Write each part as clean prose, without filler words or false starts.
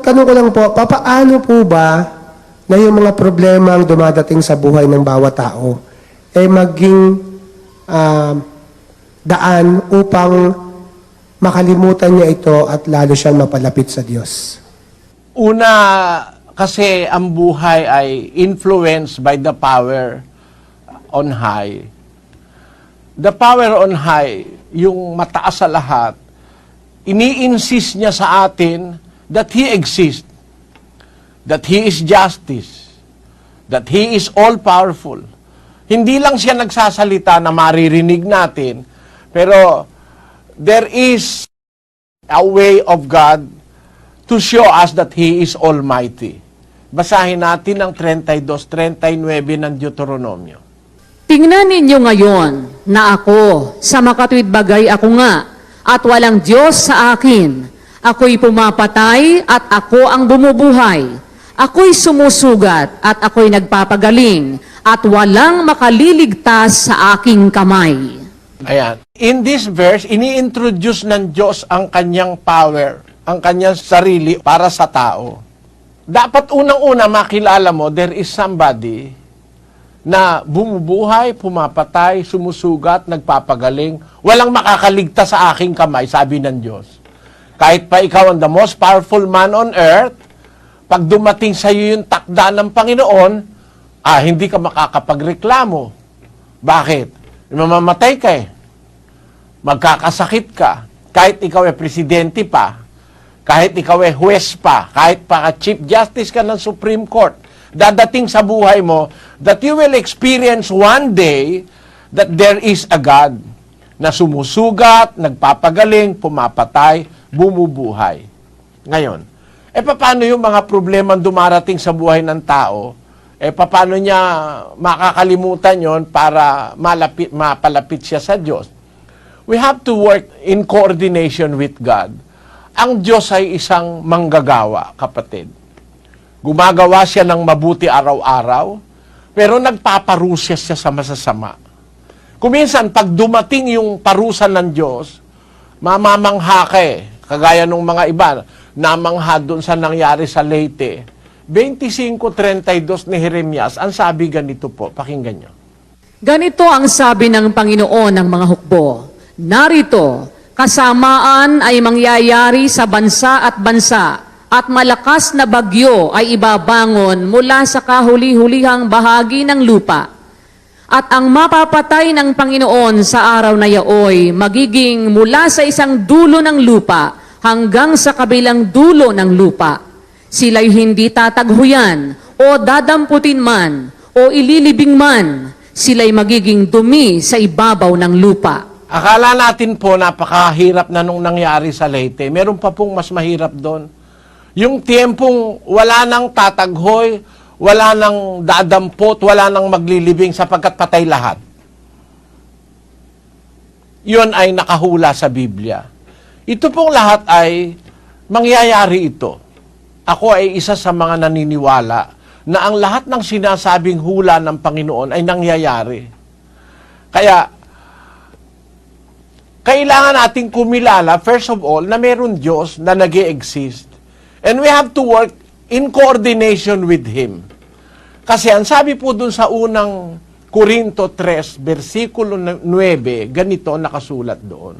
tanong ko lang po, papaano po ba na yung mga problema ang dumadating sa buhay ng bawat tao maging daan upang makalimutan niya ito at lalo siyang mapalapit sa Diyos? Una, kasi ang buhay ay influenced by the power on high. The power on high, yung mataas sa lahat, ini-insist niya sa atin that He exists, that He is justice, that He is all-powerful. Hindi lang siya nagsasalita na maririnig natin, pero there is a way of God to show us that He is Almighty. Basahin natin ang 32-39 ng Deuteronomio. Tingnan ninyo ngayon na ako, sa makatuwid bagay ako nga, at walang Diyos sa akin. Ako'y pumapatay at ako ang bumubuhay. Ako'y sumusugat at ako'y nagpapagaling at walang makaliligtas sa aking kamay. Ayan. In this verse, ini-introduce ng Diyos ang kanyang power, ang kanyang sarili para sa tao. Dapat unang-una makilala mo, there is somebody na bumubuhay, pumapatay, sumusugat, nagpapagaling, walang makakaligtas sa aking kamay, sabi ng Diyos. Kahit pa ikaw ang the most powerful man on earth, pag dumating sa iyo yung takda ng Panginoon, hindi ka makakapagreklamo. Bakit? Mamamatay ka eh. Magkakasakit ka. Kahit ikaw ay presidente pa, kahit ikaw ay huwes pa, kahit pa Chief Justice ka ng Supreme Court, dadating sa buhay mo that you will experience one day that there is a God na sumusugat, nagpapagaling, pumapatay, bumubuhay. Ngayon, paano yung mga problema dumarating sa buhay ng tao? Paano niya makakalimutan yon para mapalapit siya sa Diyos? We have to work in coordination with God. Ang Diyos ay isang manggagawa, kapatid. Gumagawa siya ng mabuti araw-araw, pero nagpaparusya siya sa masasama. Kuminsan, pag dumating yung parusa ng Diyos, mamamangha ka kagaya ng mga iba, namangha doon sa nangyari sa Leyte. 25:32 ni Jeremias, ang sabi ganito po, pakinggan nyo. Ganito ang sabi ng Panginoon ng mga hukbo. Narito, kasamaan ay mangyayari sa bansa at bansa, at malakas na bagyo ay ibabangon mula sa kahuli-hulihang bahagi ng lupa. At ang mapapatay ng Panginoon sa araw na yaoy magiging mula sa isang dulo ng lupa hanggang sa kabilang dulo ng lupa. Sila'y hindi tataghuyan o dadamputin man o ililibing man. Sila'y magiging dumi sa ibabaw ng lupa. Akala natin po napakahirap na nung nangyari sa Leyte. Meron pa pong mas mahirap doon. Yung tiempong wala nang tataghoy, wala nang dadampot, wala nang maglilibing sapagkat patay lahat. Yun ay nakahula sa Biblia. Ito pong lahat ay mangyayari ito. Ako ay isa sa mga naniniwala na ang lahat ng sinasabing hula ng Panginoon ay nangyayari. Kaya, kailangan nating kumilala, first of all, na meron Diyos na nag-e-exist. And we have to work in coordination with Him. Kasi ang sabi po dun sa unang Korinto 3, versikulo 9, ganito nakasulat doon.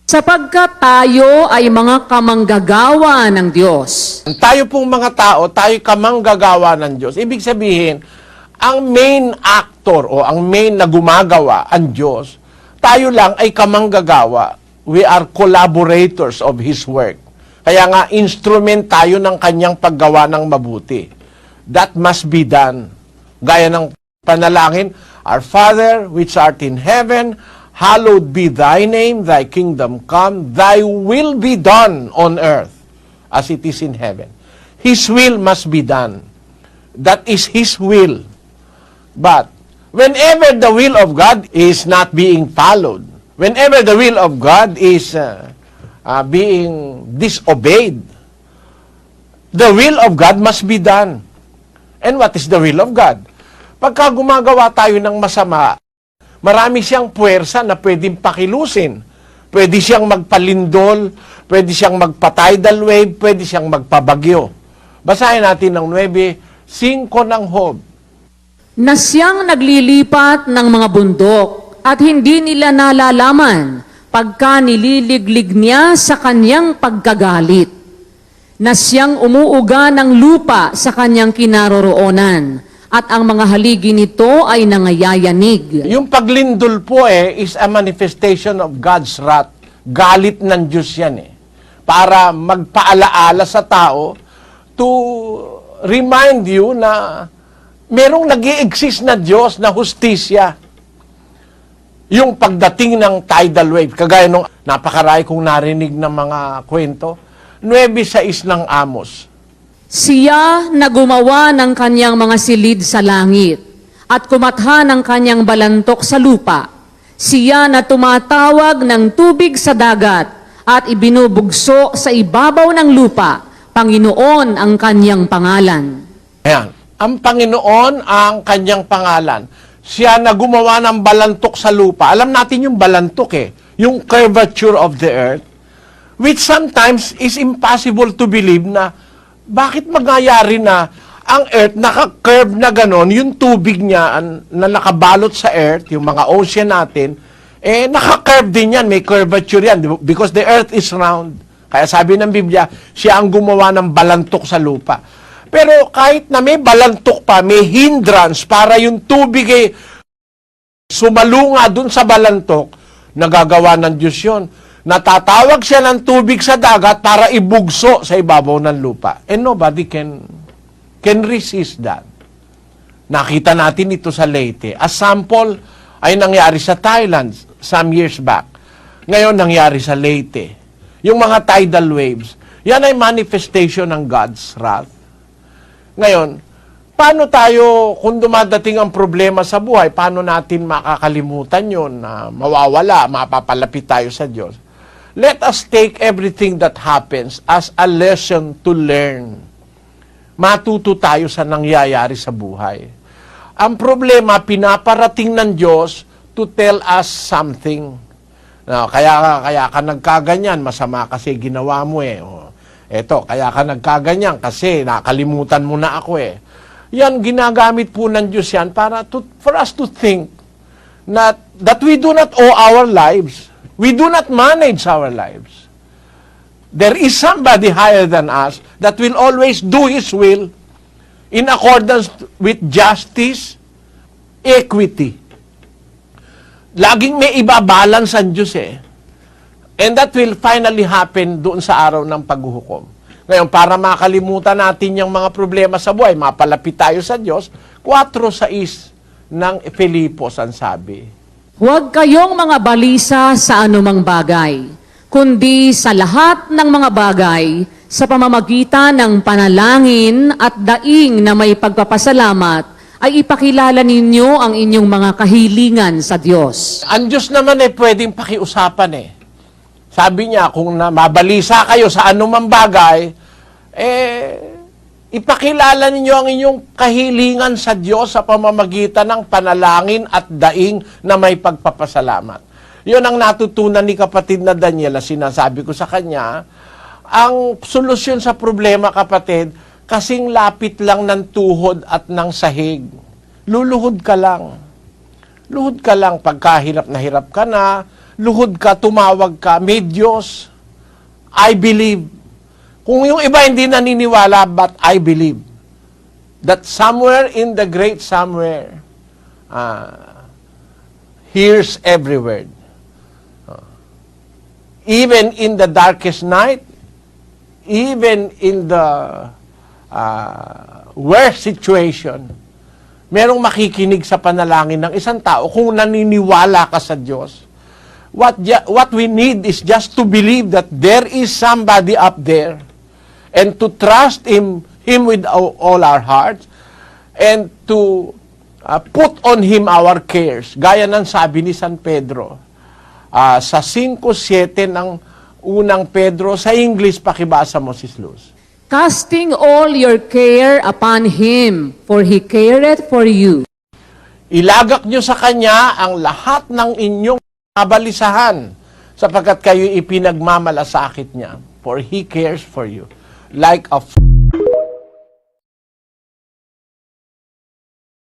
Sapagkat tayo ay mga kamanggagawa ng Diyos. Tayo pong mga tao, tayo kamanggagawa ng Diyos. Ibig sabihin, ang main actor o ang main na gumagawa, ang Diyos, tayo lang ay kamanggagawa. We are collaborators of His work. Kaya nga, instrument tayo ng kanyang paggawa ng mabuti. That must be done. Gaya ng panalangin, Our Father, which art in heaven, hallowed be thy name, thy kingdom come, thy will be done on earth as it is in heaven. His will must be done. That is His will. But whenever the will of God is not being followed, whenever the will of God is being disobeyed, the will of God must be done. And what is the will of God? Pagka gumagawa tayo ng masama, marami siyang puwersa na pwedeng pakilusin, Pwede siyang magpalindol, pwede siyang magpa-tidal wave, pwede siyang magpabagyo. Basahin natin ng 9:5 ng Job. Na siyang naglilipat ng mga bundok at hindi nila nalalaman pagka nililiglig niya sa kanyang pagkagalit. Na siyang umuuga ng lupa sa kanyang kinaroroonan at ang mga haligi nito ay nangayayanig. Yung paglindol po is a manifestation of God's wrath. Galit ng Diyos yan para magpaalaala sa tao to remind you na merong nag-i-exist na Diyos na hustisya. Yung pagdating ng tidal wave, kagaya nung napakaray kong narinig ng mga kwento, 9:6 ng Amos. Siya na gumawa ng kanyang mga silid sa langit at kumatha ng kanyang balantok sa lupa. Siya na tumatawag ng tubig sa dagat at ibinubugso sa ibabaw ng lupa. Panginoon ang kanyang pangalan. Ayan. Ang Panginoon ang kanyang pangalan. Siya na gumawa ng balantok sa lupa. Alam natin yung balantok yung curvature of the earth, which sometimes is impossible to believe na bakit magyayari na ang earth naka-curve na ganon, yung tubig niya na nakabalot sa earth, yung mga ocean natin, naka-curve din yan, may curvature yan, because the earth is round. Kaya sabi ng Biblia, siya ang gumawa ng balantok sa lupa. Pero kahit na may balantok pa, may hindrance para yung tubig sumalunga dun sa balantok, nagagawa ng Diyos yun. Natatawag siya ng tubig sa dagat para ibugso sa ibabaw ng lupa. And nobody can resist that. Nakita natin ito sa Leyte. A sample ay nangyari sa Thailand some years back. Ngayon nangyari sa Leyte. Yung mga tidal waves, yan ay manifestation ng God's wrath. Ngayon, paano tayo, kung dumadating ang problema sa buhay, paano natin makakalimutan yun, na mawawala, mapapalapit tayo sa Diyos? Let us take everything that happens as a lesson to learn. Matuto tayo sa nangyayari sa buhay. Ang problema, pinaparating ng Diyos to tell us something. Kaya ka nagkaganyan, masama kasi ginawa mo Eto, kaya ka nagkaganyan kasi nakalimutan mo na ako Yan, ginagamit po ng Diyos yan for us to think that we do not owe our lives. We do not manage our lives. There is somebody higher than us that will always do His will in accordance with justice, equity. Laging may ibabalance ang Diyos And that will finally happen doon sa araw ng paghuhukom. Ngayon, para makalimutan natin yung mga problema sa buhay, mapalapit tayo sa Diyos, 4:6 ng Filipos ang sabi. Huwag kayong mga balisa sa anumang bagay, kundi sa lahat ng mga bagay, sa pamamagitan ng panalangin at daing na may pagpapasalamat, ay ipakilala ninyo ang inyong mga kahilingan sa Diyos. Ang Diyos naman pwedeng pakiusapan Sabi niya, kung mabalisa kayo sa anumang bagay, ipakilala ninyo ang inyong kahilingan sa Diyos sa pamamagitan ng panalangin at daing na may pagpapasalamat. Yun ang natutunan ni kapatid na Daniela, sinasabi ko sa kanya, ang solusyon sa problema, kapatid, kasing lapit lang ng tuhod at ng sahig. Luluhod ka lang. Luhod ka lang pagka hirap na hirap ka na, luhod ka, tumawag ka, may Diyos. I believe. Kung yung iba hindi naniniwala, but I believe that somewhere in the great somewhere, hears every word. Even in the darkest night, even in the worst situation, merong makikinig sa panalangin ng isang tao kung naniniwala ka sa Diyos. What we need is just to believe that there is somebody up there and to trust Him with all our hearts and to put on Him our cares. Gaya ng sabi ni San Pedro sa 5:7 ng unang Pedro, sa English, pakibasa mo, Sis Luz. Casting all your care upon Him, for He careth for you. Ilagak nyo sa Kanya ang lahat ng inyong kabalisahan, sapagkat kayo ipinagmamalasakit niya. For He cares for you. Like a